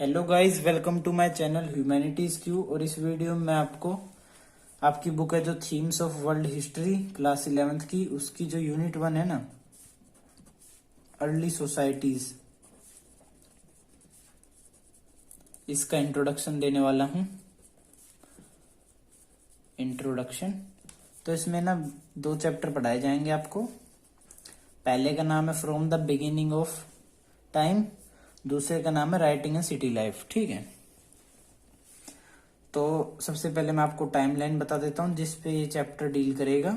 Hello guys, welcome to my channel humanities Q. और इस video में मैं आपको आपकी बुक है जो themes of world history class 11th की, उसकी जो यूनिट 1 है ना, अर्ली सोसाइटीज, इसका इंट्रोडक्शन देने वाला हूं। इंट्रोडक्शन। तो इसमें ना 2 चैप्टर पढ़ाए जाएंगे आपको। पहले का नाम है from the beginning of time, दूसरे का नाम है राइटिंग इन सिटी लाइफ। ठीक है, तो सबसे पहले मैं आपको टाइमलाइन बता देता हूं जिस पे ये चैप्टर डील करेगा।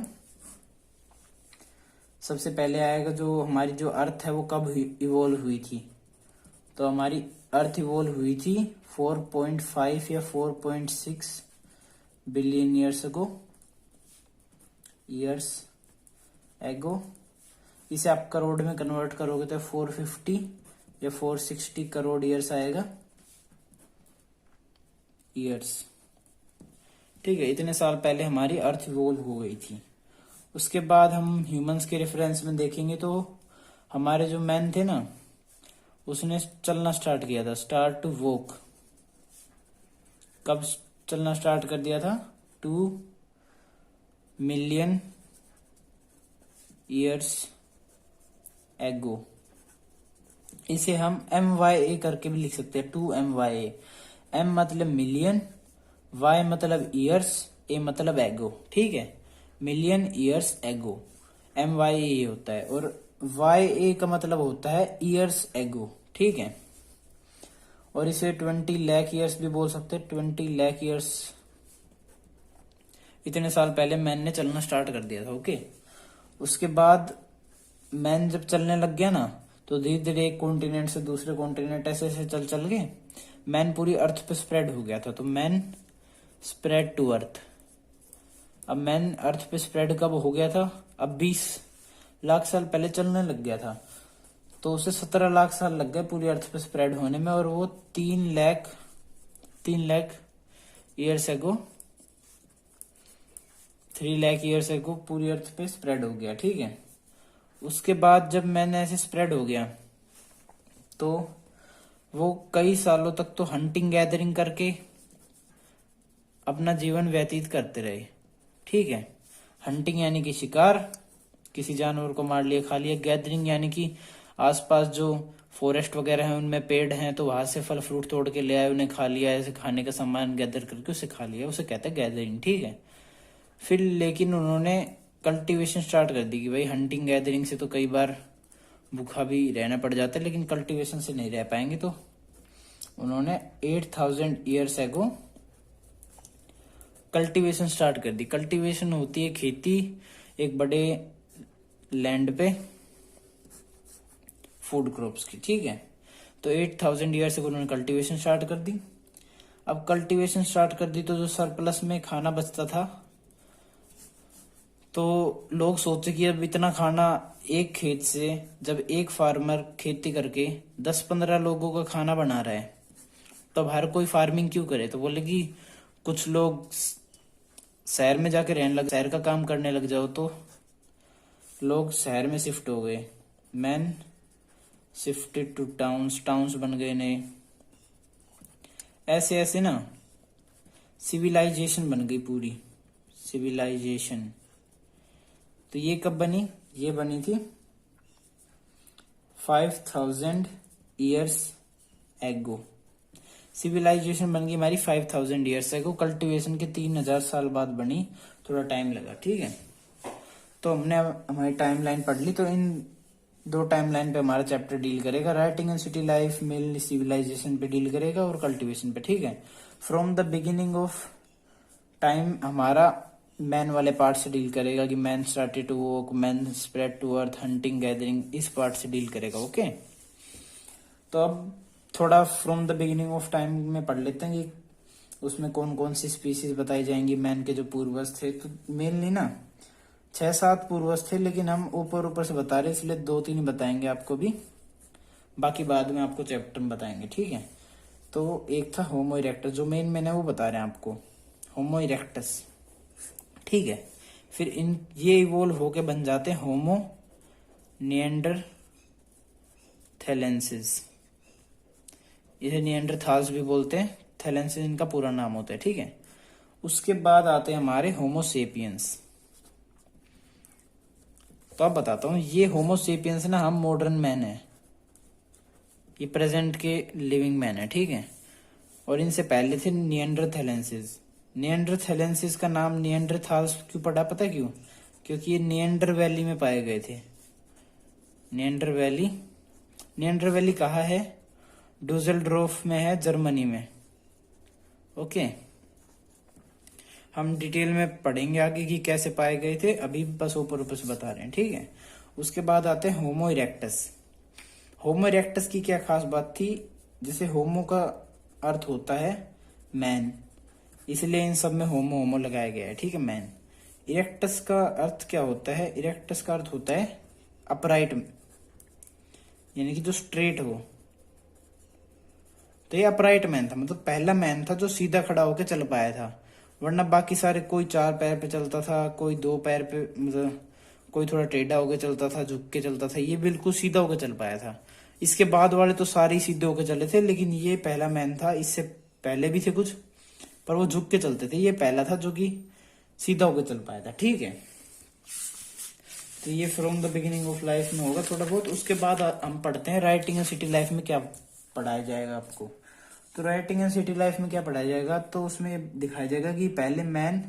सबसे पहले आएगा जो हमारी जो अर्थ है वो कब इवॉल्व हुई थी। तो हमारी अर्थ इवॉल्व हुई थी 4.5 या 4.6 बिलियन ईयर्स एगो। इसे आप करोड़ में कन्वर्ट करोगे तो 450 या 460 करोड़ ईयर्स आएगा, ईयर्स। ठीक है, इतने साल पहले हमारी अर्थ इवॉल्व हो गई थी। उसके बाद हम ह्यूमंस के रेफरेंस में देखेंगे तो हमारे जो मैन थे ना, उसने चलना स्टार्ट किया था, स्टार्ट टू वॉक। कब चलना स्टार्ट कर दिया था? 2 मिलियन ईयर्स एगो। इसे हम MYA करके भी लिख सकते हैं, 2MYA। M मतलब मिलियन, Y मतलब ईयर्स, A मतलब एगो। ठीक है, मिलियन ईयर्स एगो, MYA होता है। और YA का मतलब होता है ईयर्स एगो। ठीक है, और इसे 20 लाख ईयर्स भी बोल सकते हैं, 20 लाख ईयर्स। इतने साल पहले मैन ने चलना स्टार्ट कर दिया था। ओके, उसके बाद मैन जब चलने लग गया ना, तो धीरे धीरे एक कॉन्टिनेंट से दूसरे कॉन्टिनेंट ऐसे ऐसे चल चल के मैन पूरी अर्थ पे स्प्रेड हो गया था। तो मैन स्प्रेड टू अर्थ। अब मैन अर्थ पे स्प्रेड कब हो गया था? अब 20 लाख साल पहले चलने लग गया था, तो उसे 17 लाख साल लग गए पूरी अर्थ पे स्प्रेड होने में। और वो 3 lakh years ago 3 lakh years ago पूरी अर्थ पे स्प्रेड हो गया। ठीक है, उसके बाद जब मैंने ऐसे स्प्रेड हो गया तो वो कई सालों तक तो हंटिंग गैदरिंग करके अपना जीवन व्यतीत करते रहे। ठीक है, हंटिंग यानी कि शिकार, किसी जानवर को मार लिया खा लिया। गैदरिंग यानी कि आसपास जो फॉरेस्ट वगैरह है उनमें पेड़ हैं तो वहां से फल फ्रूट तोड़ के ले आए, उन्हें खा लिया, ऐसे खाने का सामान गैदर करके उसे खा लिया, उसे कहते हैं गैदरिंग। ठीक है, फिर लेकिन उन्होंने कल्टीवेशन स्टार्ट कर दी कि भाई हंटिंग गैदरिंग से तो कई बार भूखा भी रहना पड़ जाता है, लेकिन कल्टीवेशन से नहीं रह पाएंगे। तो उन्होंने 8000 ईयर्स एगो कल्टीवेशन स्टार्ट कर दी। कल्टीवेशन होती है खेती एक बड़े लैंड पे फूड क्रॉप्स की। ठीक है, तो 8000 ईयर्स एगो उन्होंने कल्टीवेशन स्टार्ट कर दी। अब कल्टीवेशन स्टार्ट कर दी तो जो सरप्लस में खाना बचता था, तो लोग सोचे कि अब इतना खाना एक खेत से, जब एक फार्मर खेती करके 10-15 लोगों का खाना बना रहा है, तो अब हर कोई फार्मिंग क्यों करे? तो बोले कि कुछ लोग शहर में जाके रहने लग, शहर का काम करने लग जाओ। तो लोग शहर में शिफ्ट हो गए। Man shifted two towns, towns बन गए नए। ऐसे ऐसे ना सिविलाइजेशन बन गई, पूरी सिविलाइजेशन। तो ये कब बनी? ये बनी थी 5000 ईयर्स एगो। सिविलाइजेशन बन गई हमारी 5000 ईयर्स एगो। कल्टीवेशन के 3000 साल बाद बनी, थोड़ा टाइम लगा। ठीक है, तो हमने अब हमारी टाइमलाइन पढ़ ली। तो इन 2 टाइमलाइन पे हमारा चैप्टर डील करेगा। Writing and city life mainly civilization पे डील करेगा और कल्टीवेशन पे। ठीक है, from the beginning of time हमारा मैन वाले पार्ट से डील करेगा कि man started to walk, man spread to earth, hunting gathering, इस पार्ट से डील करेगा। ओके, तो अब थोड़ा from the beginning of time में पढ़ लेते हैं कि उसमें कौन कौन सी स्पीसीज बताई जाएंगी। मैन के जो पूर्वज थे, तो मेनली ना 6-7 पूर्वज थे, लेकिन हम ऊपर ऊपर से बता रहे इसलिए 2-3 ही बताएंगे आपको भी, बाकी बाद में आपको चैप्टर में बताएंगे। ठीक है, तो एक था होमो इरेक्टस, जो मेन मैंने वो बता रहे हैं आपको, होमो इरेक्टस। ठीक है, फिर इन ये इवोल्व होके बन जाते हैं होमो निएंडरथैलेंसिस। इसे निएंडरथाल्स भी बोलते हैं, थैलेंसिस इनका पूरा नाम होता है, ठीक है। उसके बाद आते हैं हमारे होमोसेपियंस। तो अब बताता हूँ, ये होमोसेपियंस ना हम मॉडर्न मैन है, ये प्रेजेंट के लिविंग मैन है, ठीक है। और इनसे पहले थे निएंडरथैलेंसिस। निएंडरथैलेंसिस का नाम निएंडरथाल्स क्यों पड़ा, पता क्यों? क्योंकि ये निएंडर वैली में पाए गए थे। निएंडर वैली, निएंडर वैली कहाँ है? डुसेल्डोर्फ में है, जर्मनी में। ओके, हम डिटेल में पढ़ेंगे आगे कि कैसे पाए गए थे, अभी बस ऊपर ऊपर से बता रहे हैं, ठीक है। उसके बाद आते हैं होमो इरेक्टस। होमो इरेक्टस की क्या खास बात थी? जैसे होमो का अर्थ होता है मैन, इसलिए इन सब में होमो होमो लगाया गया है, ठीक है, मैन। इरेक्टस का अर्थ क्या होता है? इरेक्टस का अर्थ होता है अपराइट, यानी कि जो स्ट्रेट हो। तो ये अपराइट मैन था, मतलब पहला मैन था जो सीधा खड़ा होकर चल पाया था। वरना बाकी सारे, कोई 4 पैर पे चलता था, कोई 2 पैर पे, मतलब कोई थोड़ा टेढ़ा होकर चलता था, झुक के चलता था, ये बिल्कुल सीधा होकर चल पाया था। इसके बाद वाले तो सारे ही सीधे होकर चले थे, लेकिन ये पहला मैन था। इससे पहले भी थे कुछ, पर वो झुक के चलते थे, ये पहला था जो कि सीधा होकर चल पाया था, ठीक है। तो ये from the beginning of life में होगा थोड़ा बहुत। उसके बाद हम पढ़ते हैं राइटिंग एंड सिटी लाइफ में क्या पढ़ाया जाएगा आपको। तो राइटिंग एंड सिटी लाइफ में क्या पढ़ाया जाएगा, तो उसमें दिखाया जाएगा कि पहले मैन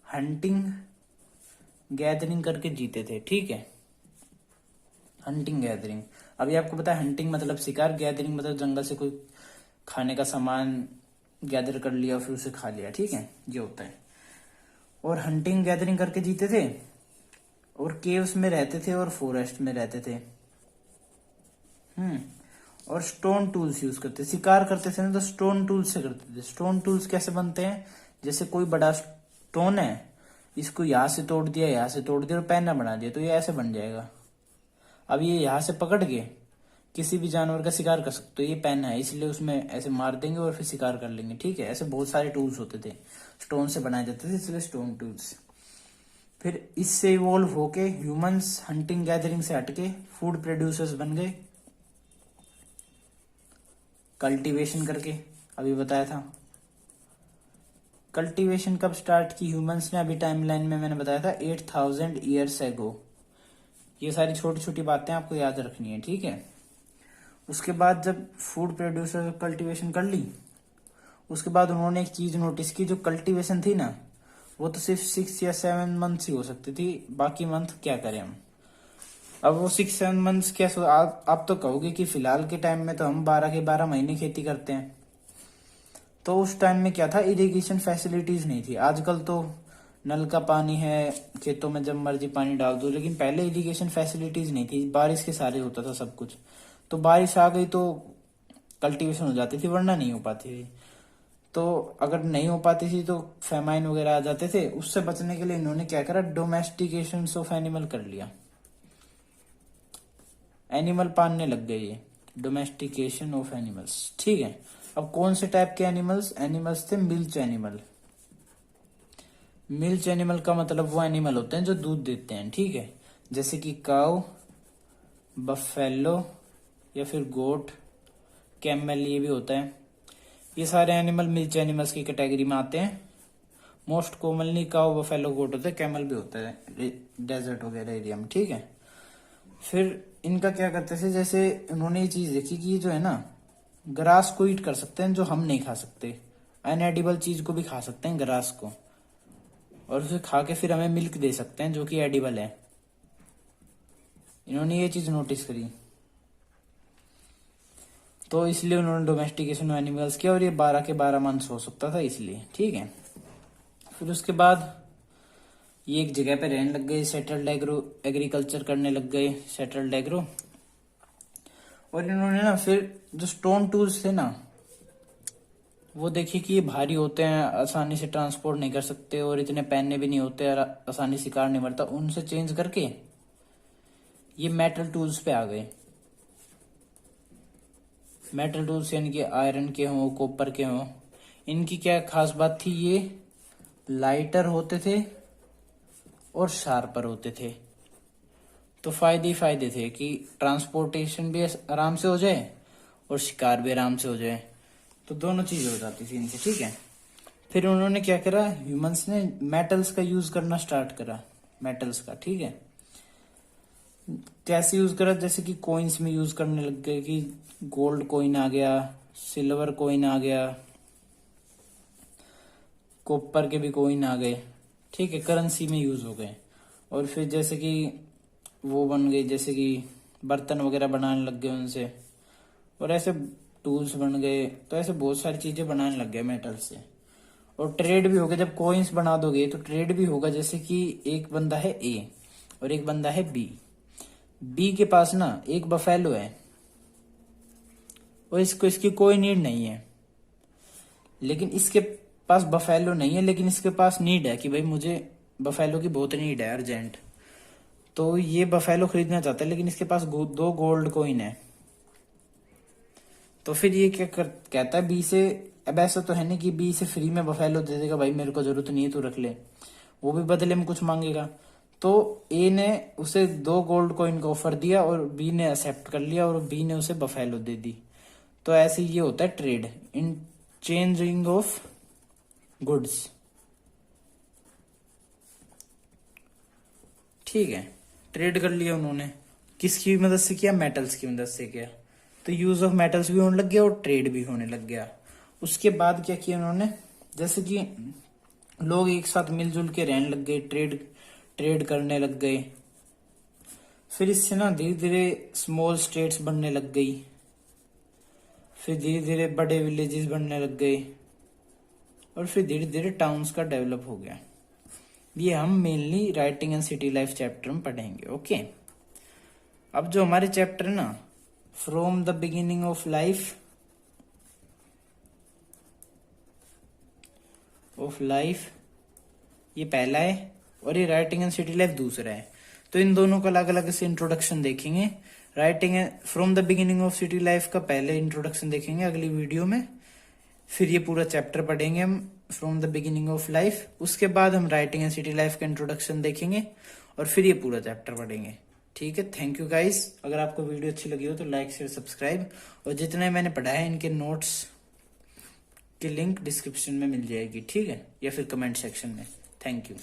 हंटिंग गैदरिंग करके जीते थे, ठीक है। हंटिंग गैदरिंग, अभी आपको पता है हंटिंग मतलब शिकार, गैदरिंग मतलब जंगल से कोई खाने का सामान गैदर कर लिया फिर उसे खा लिया, ठीक है, ये होता है। और हंटिंग गैदरिंग करके जीते थे, और केव्स में रहते थे और फॉरेस्ट में रहते थे। और स्टोन टूल्स यूज करते, शिकार करते थे ना तो स्टोन टूल्स से करते थे। स्टोन टूल्स कैसे बनते हैं? जैसे कोई बड़ा स्टोन है, इसको यहाँ से तोड़ दिया, यहाँ से तोड़ दिया और पैना बना दिया, तो ये ऐसे बन जाएगा। अब ये यहाँ से पकड़ के किसी भी जानवर का शिकार कर सकते हो, ये पेन है, इसलिए उसमें ऐसे मार देंगे और फिर शिकार कर लेंगे, ठीक है। ऐसे बहुत सारे टूल्स होते थे, स्टोन से बनाए जाते थे, इसलिए स्टोन टूल्स। फिर इससे इवॉल्व होके ह्यूमंस हंटिंग गैदरिंग से हटके फूड प्रोड्यूसर्स बन गए, कल्टीवेशन करके, अभी बताया था। कल्टीवेशन कब स्टार्ट की ह्यूमंस ने? अभी टाइमलाइन में मैंने बताया था 8000 ईयर्स एगो। ये सारी छोटी छोटी बातें आपको याद रखनी है, ठीक है। उसके बाद जब फूड प्रोड्यूसर कल्टीवेशन कर ली, उसके बाद उन्होंने एक चीज नोटिस की, जो कल्टीवेशन थी ना, वो तो सिर्फ 6 या 7 मंथ्स ही हो सकती थी, बाकी मंथ क्या करें हम। अब वो 6-7 मंथ्स क्या, आप तो कहोगे कि फिलहाल के टाइम में तो हम 12 के 12 महीने खेती करते हैं। तो उस टाइम में क्या था, इरिगेशन फैसिलिटीज नहीं थी। आजकल तो नल का पानी है, खेतों में जब मर्जी पानी डाल दो, लेकिन पहले इरिगेशन फैसिलिटीज नहीं थी, बारिश के सहारे होता था सब कुछ। तो बारिश आ गई तो कल्टीवेशन हो जाती थी, वरना नहीं हो पाती थी। तो अगर नहीं हो पाती थी तो फेमाइन वगैरह आ जाते थे। उससे बचने के लिए इन्होंने क्या करा, डोमेस्टिकेशन ऑफ एनिमल कर लिया, एनिमल पालने लग गए ये, डोमेस्टिकेशन ऑफ एनिमल्स, ठीक है। अब कौन से टाइप के एनिमल्स? एनिमल्स थे मिल्च एनिमल। मिल्च एनिमल का मतलब वो एनिमल होते हैं जो दूध देते हैं, ठीक है, जैसे कि काउ, बफेलो या फिर गोट, कैमल, ये भी होता है। ये सारे एनिमल मिल्च एनिमल्स की कैटेगरी में आते हैं। मोस्ट कॉमनली काउ, बफेलो, गोट होते हैं, कैमल भी होता है डेजर्ट वगैरह एरिया में, ठीक है। फिर इनका क्या करते थे, जैसे उन्होंने ये चीज देखी कि ये जो है ना, ग्रास को ईट कर सकते हैं जो हम नहीं खा सकते, अनएडिबल चीज को भी खा सकते हैं, ग्रास को, और उसे खा के फिर हमें मिल्क दे सकते हैं जो कि एडिबल है। इन्होंने ये चीज नोटिस करी, तो इसलिए उन्होंने डोमेस्टिकेशन ऑफ एनिमल्स किया, और ये 12 के 12 मंथ्स हो सकता था इसलिए, ठीक है। फिर उसके बाद ये एक जगह पे रहने लग गए, सेटल्ड एग्रीकल्चर करने लग गए, सेटल्ड एग्रो। और इन्होंने ना फिर जो स्टोन टूल्स थे ना, वो देखिए कि ये भारी होते हैं, आसानी से ट्रांसपोर्ट नहीं कर सकते, और इतने पहनने भी नहीं होते, और आसानी शिकार नहीं मरता, उनसे चेंज करके ये मेटल टूल्स पे आ गए। मेटल टूल्स यानी कि आयरन के हों, कॉपर के हों। इनकी क्या खास बात थी, ये लाइटर होते थे और शार्पर होते थे। तो फायदे ही फायदे थे कि ट्रांसपोर्टेशन भी आराम से हो जाए, और शिकार भी आराम से हो जाए, तो दोनों चीज हो जाती थी इनसे, ठीक है। फिर उन्होंने क्या करा, ह्यूमंस ने मेटल्स का यूज करना स्टार्ट करा, मेटल्स का, ठीक है। कैसे यूज करा, जैसे कि कॉइन्स में यूज करने लग गए, कि गोल्ड कॉइन आ गया, सिल्वर कॉइन आ गया, कॉपर के भी कॉइन आ गए, ठीक है, करेंसी में यूज हो गए। और फिर जैसे कि वो बन गए, जैसे कि बर्तन वगैरह बनाने लग गए उनसे, और ऐसे टूल्स बन गए, तो ऐसे बहुत सारी चीजें बनाने लग गए मेटल से। और ट्रेड भी होगा, जब कॉइन्स बना दोगे तो ट्रेड भी होगा, जैसे कि एक बंदा है ए और एक बंदा है बी। बी के पास ना एक बफेलो है और इसको इसकी कोई नीड नहीं है, लेकिन इसके पास बफेलो नहीं है, लेकिन इसके पास नीड है कि भाई मुझे बफेलो की बहुत नीड है अर्जेंट, तो ये बफेलो खरीदना चाहता है, लेकिन इसके पास 2 गोल्ड कॉइन है। तो फिर ये क्या कहता है बी से, अब ऐसा तो है नहीं कि बी से फ्री में बफेलो दे देगा, भाई मेरे को जरूरत नहीं है तू रख ले, वो भी बदले में कुछ मांगेगा। तो ए ने उसे 2 गोल्ड कॉइन का ऑफर दिया और बी ने एक्सेप्ट कर लिया और बी ने उसे बफेलो दे दी। तो ऐसे ये होता है trade, in changing of goods, ठीक है। ट्रेड कर लिया उन्होंने, किसकी मदद से किया, मेटल्स की मदद से किया, तो यूज ऑफ मेटल्स भी होने लग गया और ट्रेड भी होने लग गया। उसके बाद क्या किया उन्होंने, जैसे कि लोग एक साथ मिलजुल के रहने लग गए, ट्रेड ट्रेड करने लग गए। फिर इससे ना धीरे धीरे स्मॉल स्टेट्स बनने लग गई, फिर धीरे धीरे बड़े विलेजेस बनने लग गए, और फिर धीरे धीरे टाउन्स का डेवलप हो गया। ये हम mainly writing and city life chapter में पढ़ेंगे, ओके। अब जो हमारे चैप्टर है ना, from the beginning of life, ये पहला है और ये राइटिंग एंड सिटी लाइफ दूसरा है। तो इन दोनों का अलग अलग से इंट्रोडक्शन देखेंगे। Writing from the beginning of city life का पहले इंट्रोडक्शन देखेंगे अगली वीडियो में, फिर ये पूरा चैप्टर पढ़ेंगे हम from the beginning of life. उसके बाद हम राइटिंग एंड सिटी लाइफ का इंट्रोडक्शन देखेंगे और फिर ये पूरा चैप्टर पढ़ेंगे, ठीक है। थैंक यू गाइस, अगर आपको वीडियो अच्छी लगी हो तो लाइक शेयर सब्सक्राइब, और जितने मैंने पढ़ाया है इनके नोट्स की लिंक डिस्क्रिप्शन में मिल जाएगी, ठीक है, या फिर कमेंट सेक्शन में। Thank you.